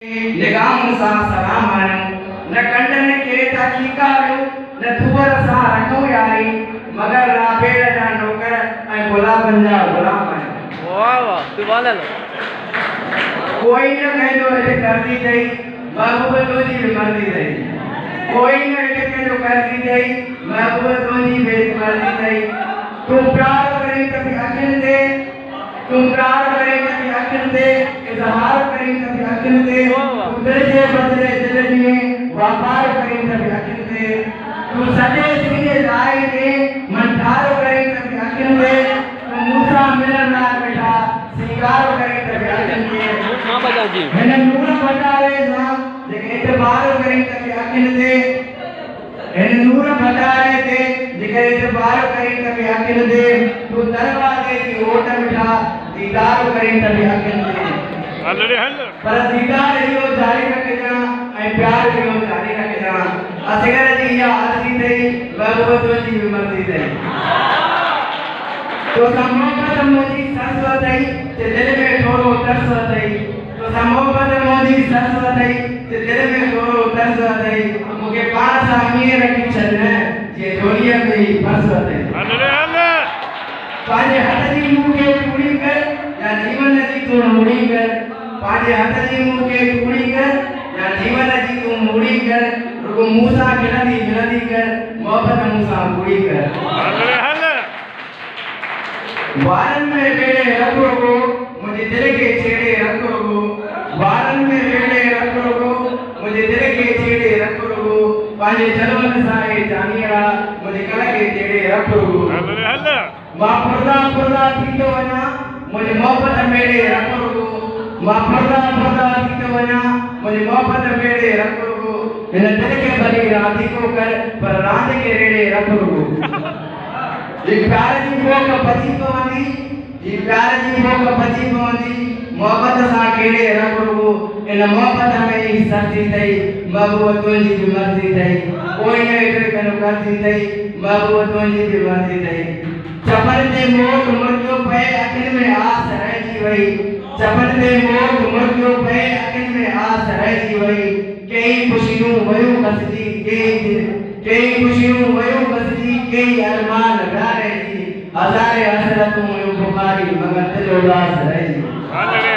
निगाहों सा सलाम आयो न कंडन के ताकीकारो न दुवर सा रखो यारी मगर राबेड़ जा नौकर ऐ गुलाबन जा गुलाम आयो। वाह वाह सुभान अल्लाह। कोई न कहो एटे कर दी गई महबूब तुझी मर्जी गई, कोई न एटे कहो कर दी गई महबूब तुझी मर्जी गई। तुम प्यार करे कभी अखिल दे, तुम प्यार करे कभी अखिल दे, इजहार करे कभी अखिल दे, तू दिल के बदले दिल में व्यापार करे कभी अखिल दे, तू सजे सीने लाए दे मंठार करे कभी अखिल दे, तू मूसा मिलन ना बैठा सिंगार करे कभी अखिल दे। हां बजा जी मैंने नूर बता रे ना लेकिन एतबार करे कभी अखिल दे, मैंने नूर बता रहे थे जिगर एतबार करे कभी अखिल दे, तू दरवाजे की ओट बिठा दीदार करे कभी अखिल दे। पर दीदार यो जारी रखना ऐ प्यार यो जारी रखना असगर जी या आरती थई महबूब तुझी मर्जी थई। तो सम्मोहत मोजी सरस्वत थई ते दिल में थोड़ो तरस थई, तो सम्मोहत मोजी सरस्वत थई ते दिल में थोड़ो तरस थई, मुके पास सा मीर रखी छने जे दुनिया में फर्स थई। पांजे हथ जी मुंह के पूरी कर या जीवन जी तू मुड़ी कर, पांजे हथ जी मुंह के पूरी कर या जीवन जी तू मुड़ी कर, रुको मूसा गिनती कर मोहब्बत मूसा पूरी कर। वारन में बेड़े रखो को मुझे दिल के छेड़े रखो को, वारन में बेड़े रखो को मुझे दिल के छेड़े रखो को, पांजे जलवन साए जानिया मुझे कल के छेड़े रखो को। मां पर्दा थी तो वना मुझे मोहब्बत मेरे रखो को, मां पर्दा थी तो वना मुझे मोहब्बत मेरे रखो को, इन दिल के भली राधी को कर पर राध के रेड़े रखो को। ये प्यार जी भोग पची पवंदी, ये प्यार जी भोग पची पवंदी मोहब्बत सा केड़े रखो को, इन मोहब्बत में ही सच्ची थई महबूब तुझी भी मर्जी थई, कोई न एटे कनो करती थई महबूब तुझी भी मर्जी थई। चपल दे मोट मुर्गियों पे अखिल में आस रह जी वही, चपल दे मोट मुर्गियों पे अखिल में आस रह जी वही, कई खुशियों वयो कसजी कई खुशियों वयो कसजी कई अरमान लगा रह जी, हजारे हसरतों में बुखारी मगर दिल उदास रह जी।